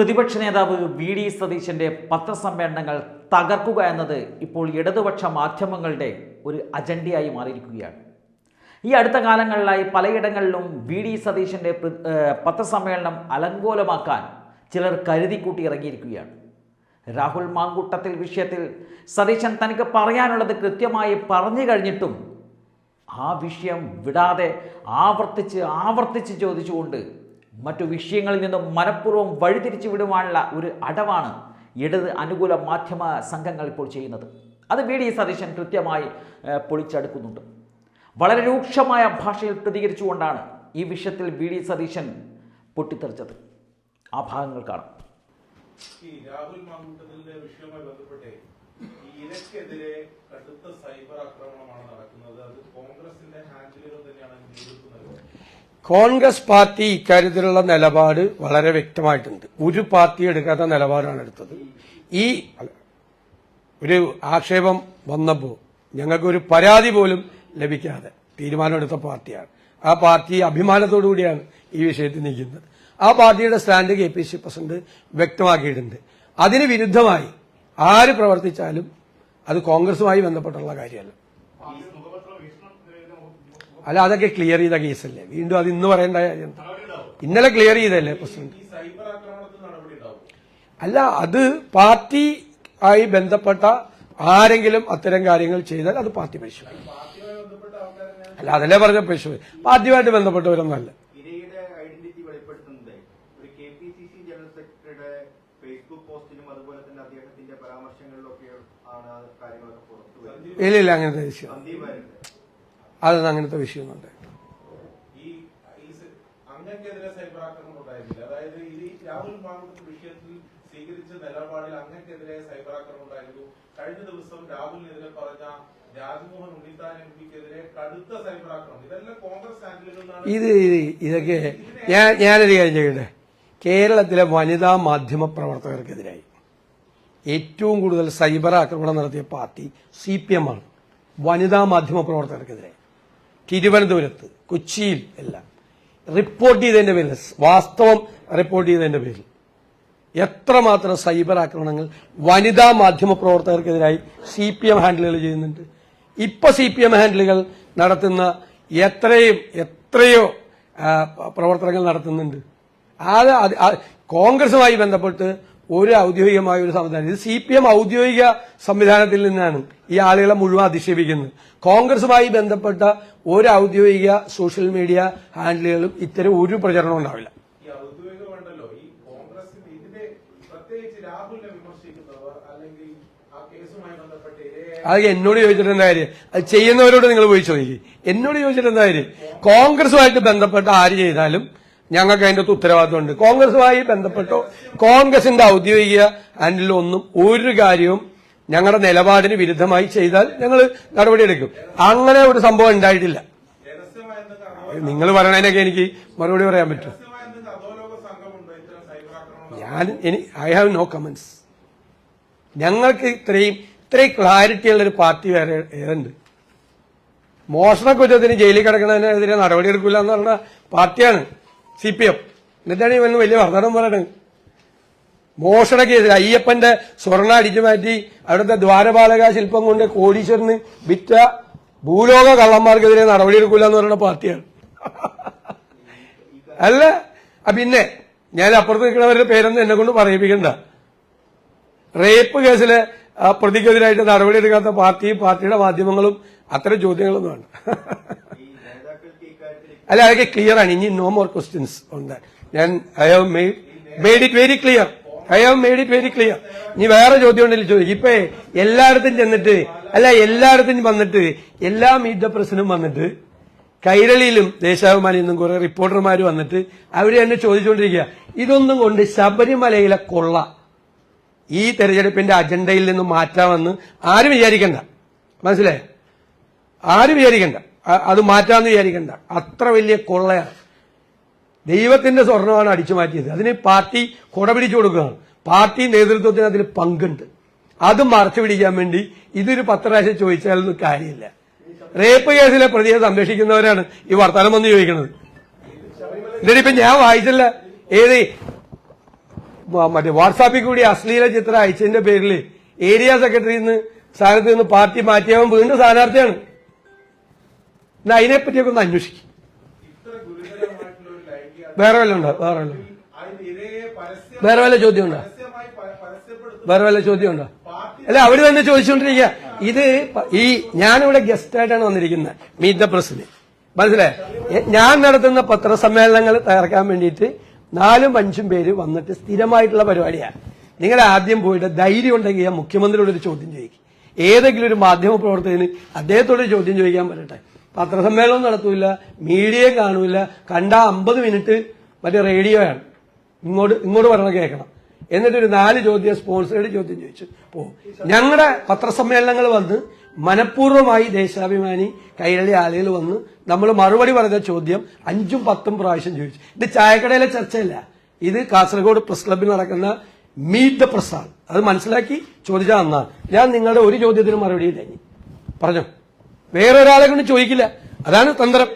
പ്രതിപക്ഷ നേതാവ് V D സതീശന്റെ പത്രസമ്മേളനങ്ങൾ തകർക്കുക എന്നത് ഇപ്പോൾ ഇടതുപക്ഷ മാധ്യമങ്ങളുടെ ഒരു അജണ്ടയായി മാറിയിരിക്കുകയാണ്. ഈ അടുത്ത കാലങ്ങളിലായി പലയിടങ്ങളിലും വി ഡി സതീശന്റെ പത്രസമ്മേളനം അലങ്കോലമാക്കാൻ ചിലർ കരുതിക്കൂട്ടി ഇറങ്ങിയിരിക്കുകയാണ്. രാഹുൽ മാങ്കൂട്ടത്തിൽ വിഷയത്തിൽ സതീശൻ തനിക്ക് പറയാനുള്ളത് കൃത്യമായി പറഞ്ഞു കഴിഞ്ഞിട്ടും ആ വിഷയം വിടാതെ ആവർത്തിച്ച് ചോദിച്ചുകൊണ്ട് മറ്റു വിഷയങ്ങളിൽ നിന്നും മനഃപൂർവ്വം വഴിതിരിച്ചു വിടുവാനുള്ള ഒരു അടവാണ് ഇടത് അനുകൂല മാധ്യമ സംഘങ്ങൾ ഇപ്പോൾ ചെയ്യുന്നത്. അത് വി ഡി സതീശൻ കൃത്യമായി പൊളിച്ചെടുക്കുന്നുണ്ട്. വളരെ രൂക്ഷമായ ഭാഷയിൽ പ്രതികരിച്ചുകൊണ്ടാണ് ഈ വിഷയത്തിൽ വി ഡി സതീശൻ പൊട്ടിത്തെറിച്ചത്. ആ ഭാഗങ്ങൾ കാണാം. ഈ രാഹുൽ മാങ്കൂട്ടത്തിന്റെ വിഷയവുമായി ബന്ധപ്പെട്ട് ഇരക്കെതിരെ കടുത്ത സൈബർ ആക്രമണമാണ് നടക്കുന്നത്. അത് കോൺഗ്രസിന്റെ ഹാൻഡിലുകൾ തന്നെയാണ് നേരിടുന്നത്. കോൺഗ്രസ് പാർട്ടി ഇക്കാര്യത്തിലുള്ള നിലപാട് വളരെ വ്യക്തമായിട്ടുണ്ട്. ഒരു പാർട്ടി എടുക്കാത്ത നിലപാടാണ് എടുത്തത്. ഈ ഒരു ആക്ഷേപം വന്നപ്പോൾ ഞങ്ങൾക്കൊരു പരാതി പോലും ലഭിക്കാതെ തീരുമാനമെടുത്ത പാർട്ടിയാണ്. ആ പാർട്ടി അഭിമാനത്തോടുകൂടിയാണ് ഈ വിഷയത്തിൽ നിൽക്കുന്നത്. ആ പാർട്ടിയുടെ സ്റ്റാൻഡ് KPCC പ്രസിഡന്റ് വ്യക്തമാക്കിയിട്ടുണ്ട്. അതിന് വിരുദ്ധമായി ആര് പ്രവർത്തിച്ചാലും അത് കോൺഗ്രസുമായി ബന്ധപ്പെട്ടുള്ള കാര്യമല്ല. അല്ല, അതൊക്കെ ക്ലിയർ ചെയ്ത കേസല്ലേ, വീണ്ടും അത് ഇന്ന് പറയേണ്ട കാര്യം. ഇന്നലെ ക്ലിയർ ചെയ്തല്ലേ പ്രസിഡന്റ്. അല്ല, അത് പാർട്ടി ആയി ബന്ധപ്പെട്ട ആരെങ്കിലും അത്തരം കാര്യങ്ങൾ ചെയ്താൽ അത് പാർട്ടി പരിശോധിക്കും. അല്ല, അതല്ലേ പറഞ്ഞ പരിശോധിക്കും. പാർട്ടിയുമായിട്ട് ബന്ധപ്പെട്ടവരൊന്നല്ല. ഇല്ല, അങ്ങനത്തെ വിഷയം അതൊന്നും അങ്ങനത്തെ വിഷയമൊന്നും ഉണ്ടായിട്ടില്ല. കഴിഞ്ഞ ദിവസം രാഹുലിനെതിരെ പറഞ്ഞ രാജ്മോഹൻ ഉണ്ണിത്താൻ എംപിക്കെതിരെ കടുത്ത സൈബർ ആക്രമണം, ഇതെല്ലാം കോൺഗ്രസ് ഹാൻഡിലുകളാണ്. ഇതൊക്കെ ഞാനൊരു കാര്യം ചെയ്യട്ടെ. കേരളത്തിലെ വനിതാ മാധ്യമ പ്രവർത്തകർക്കെതിരായി ഏറ്റവും കൂടുതൽ സൈബർ ആക്രമണം നടത്തിയ പാർട്ടി CPM ആണ്. വനിതാ മാധ്യമ പ്രവർത്തകർക്കെതിരായി തിരുവനന്തപുരത്ത്, കൊച്ചിയിൽ എല്ലാം റിപ്പോർട്ട് ചെയ്തതിന്റെ പേരിൽ, വാസ്തവം റിപ്പോർട്ട് ചെയ്തതിന്റെ പേരിൽ എത്രമാത്രം സൈബർ ആക്രമണങ്ങൾ വനിതാ മാധ്യമ പ്രവർത്തകർക്കെതിരായി CPM ഹാൻഡിലുകൾ ചെയ്യുന്നുണ്ട്. ഇപ്പൊ CPM ഹാൻഡിലുകൾ നടത്തുന്ന എത്രയോ പ്രവർത്തനങ്ങൾ നടത്തുന്നുണ്ട്. കോൺഗ്രസുമായി ബന്ധപ്പെട്ട് ഒരു ഔദ്യോഗികമായ ഒരു സംവിധാനം, ഇത് CPM ഔദ്യോഗിക സംവിധാനത്തിൽ നിന്നാണ് ഈ ആളുകളെ മുഴുവൻ അധിക്ഷേപിക്കുന്നത്. കോൺഗ്രസുമായി ബന്ധപ്പെട്ട ഒരു ഔദ്യോഗിക സോഷ്യൽ മീഡിയ ഹാൻഡിലുകളും ഇത്തരം ഒരു പ്രചരണം ഉണ്ടാവില്ല. അത് എന്നോട് ചോദിച്ചിട്ട് എന്താ കാര്യം? അത് ചെയ്യുന്നവരോട് നിങ്ങൾ പോയി ചോദിക്കും. എന്നോട് ചോദിച്ചിട്ട് എന്താ കാര്യം? കോൺഗ്രസുമായിട്ട് ബന്ധപ്പെട്ട ആര് ചെയ്താലും ഞങ്ങൾക്ക് അതിന്റെ ഉത്തരവാദിത്വമുണ്ട്. കോൺഗ്രസുമായി ബന്ധപ്പെട്ടോ കോൺഗ്രസിന്റെ ഔദ്യോഗിക ഹാൻഡിലൊന്നും ഒരു കാര്യവും ഞങ്ങളുടെ നിലപാടിന് വിരുദ്ധമായി ചെയ്താൽ ഞങ്ങൾ നടപടിയെടുക്കും. അങ്ങനെ ഒരു സംഭവം ഉണ്ടായിട്ടില്ല. നിങ്ങൾ പറയണതിനൊക്കെ എനിക്ക് മറുപടി പറയാൻ പറ്റും. I have no comments. ഞങ്ങൾക്ക് ഇത്രയും ക്ലാരിറ്റിയുള്ളൊരു പാർട്ടി വേറെ ഏതുണ്ട്? മോഷണ കുറ്റത്തിന് ജയിലിൽ കിടക്കുന്നതിനെതിരെ നടപടിയെടുക്കില്ല എന്ന് പറഞ്ഞ പാർട്ടിയാണ് CPM. എന്നിട്ടാണ് ഇവന്ന് വലിയ വർദ്ധനം പറയണത്. മോഷണ കേസിൽ അയ്യപ്പന്റെ സ്വർണ്ണ അടിച്ചു മാറ്റി അവിടുത്തെ ദ്വാരപാലക ശില്പം കൊണ്ട് കോടീശ്വരന് വിറ്റ ഭൂലോക കള്ളന്മാർക്കെതിരെ നടപടിയെടുക്കില്ല എന്ന് പറയുന്ന പാർട്ടിയാണ്. അല്ല, പിന്നെ ഞാൻ അപ്പുറത്ത് നിൽക്കുന്നവരുടെ പേരൊന്നും എന്നെ കൊണ്ട് പറയിപ്പിക്കണ്ട. റേപ്പ് കേസിലെ പ്രതിക്കെതിരായിട്ട് നടപടിയെടുക്കാത്ത പാർട്ടിയുടെ മാധ്യമങ്ങളും അത്തരം ചോദ്യങ്ങളൊന്നും വേണ്ട. അല്ല, അതൊക്കെ ക്ലിയർ ആണ്. ഇനി no more questions on that. I have made it very clear. ഇനി വേറെ ചോദ്യം ഉണ്ടെങ്കിൽ ചോദിക്കും. ഇപ്പൊ എല്ലായിടത്തും ചെന്നിട്ട്, എല്ലായിടത്തും വന്നിട്ട്, എല്ലാ മീറ്റ് ദ പ്രസിനും വന്നിട്ട്, കൈരളിയിലും ദേശാഭിമാനിയിൽ നിന്നും കുറെ റിപ്പോർട്ടർമാർ വന്നിട്ട് അവര് തന്നെ ചോദിച്ചുകൊണ്ടിരിക്കുക, ഇതൊന്നും കൊണ്ട് ശബരിമലയിലെ കൊള്ള ഈ തെരഞ്ഞെടുപ്പിന്റെ അജണ്ടയിൽ നിന്നും മാറ്റാമെന്ന് ആരും വിചാരിക്കണ്ട. മനസ്സിലായോ? ആരും വിചാരിക്കണ്ട, അത് മാറ്റാമെന്ന് വിചാരിക്കണ്ട. അത്ര വലിയ കൊള്ളയാണ്. ദൈവത്തിന്റെ സ്വർണ്ണമാണ് അടിച്ചു മാറ്റിയത്. അതിന് പാർട്ടി കൊടപിടിച്ചു കൊടുക്കുകയാണ്. പാർട്ടി നേതൃത്വത്തിന് അതിൽ പങ്കുണ്ട്. അത് മറച്ചു പിടിക്കാൻ വേണ്ടി ഇതൊരു 10 പ്രാവശ്യം ചോദിച്ചാലൊന്നും കാര്യമില്ല. റേപ്പ് കേസിലെ പ്രതിയെ സംരക്ഷിക്കുന്നവരാണ് ഈ വർത്തമാനം വന്ന് ചോദിക്കുന്നത്. എന്നിട്ടിപ്പോ ഞാൻ വായിച്ചില്ല, ഏത് മറ്റേ വാട്സാപ്പിൽ കൂടി അശ്ലീല ചിത്രം അയച്ചതിന്റെ പേരിൽ ഏരിയ സെക്രട്ടറിയിൽ സ്ഥാനത്ത് നിന്ന് പാർട്ടി മാറ്റിയവൻ വീണ്ടും സ്ഥാനാർത്ഥിയാണ്. എന്നാ അതിനെപ്പറ്റിയൊക്കെ ഒന്ന് അന്വേഷിക്കും. ഇത്ര ഗുരുതരമായിട്ടുള്ള ഒരു ലൈംഗിക വേറെ വല്ല ഉണ്ടോ? വേറെ വല്ല അതിന് ഇരയെ വേറെ വല്ല ചോദ്യം ഉണ്ടോ? പരസ്യപ്പെടുത്തുന്ന വേറെ വല്ല ചോദ്യം ഉണ്ടോ? അല്ല, അവര് തന്നെ ചോദിച്ചുകൊണ്ടിരിക്കുക. ഇത് ഈ ഞാനിവിടെ ഗസ്റ്റായിട്ടാണ് വന്നിരിക്കുന്നത് മീറ്റ് ദ പ്രസിന്, മനസ്സിലായി. ഞാൻ നടത്തുന്ന പത്രസമ്മേളനങ്ങൾ തയ്യാറാക്കാൻ വേണ്ടിയിട്ട് 4-5 പേര് വന്നിട്ട് സ്ഥിരമായിട്ടുള്ള പരിപാടിയാണ്. നിങ്ങൾ ആദ്യം പോയിട്ട് ധൈര്യം ഉണ്ടെങ്കിൽ ഞാൻ മുഖ്യമന്ത്രിയോട് ഒരു ചോദ്യം ചോദിക്കും. ഏതെങ്കിലും ഒരു മാധ്യമ പ്രവർത്തകന് അദ്ദേഹത്തോട് ചോദ്യം ചോദിക്കാൻ പറ്റട്ടെ. പത്രസമ്മേളനം നടത്തൂല, മീഡിയ കാണൂല, കണ്ട 50 മിനിറ്റ് മറ്റേ റേഡിയോയാണ്. ഇങ്ങോട്ട് പറഞ്ഞ കേൾക്കണം. എന്നിട്ടൊരു 4 ചോദ്യം സ്പോൺസേഡ് ചോദ്യം ചോദിച്ചു പോകും. ഞങ്ങളുടെ പത്രസമ്മേളനങ്ങൾ വന്ന് മനഃപൂർവ്വമായി ദേശാഭിമാനി കൈരളി ആളുകൾ വന്ന് നമ്മൾ മറുപടി പറഞ്ഞ ചോദ്യം 5-10 പ്രാവശ്യം ചോദിച്ചു. ഇത് ചായക്കടയിലെ ചർച്ചയല്ല, ഇത് കാസർഗോഡ് പ്രസ് ക്ലബ്ബിൽ നടക്കുന്ന മീറ്റ് ദ പ്രസ് ആണ്. അത് മനസ്സിലാക്കി ചോദിച്ചാൽ നന്നാണ്. ഞാൻ നിങ്ങളുടെ ഒരു ചോദ്യത്തിന് മറുപടി ഇല്ല. പറഞ്ഞോ, വേറൊരാളെ കൊണ്ട് ചോദിക്കില്ല. അതാണ് തന്ത്രം.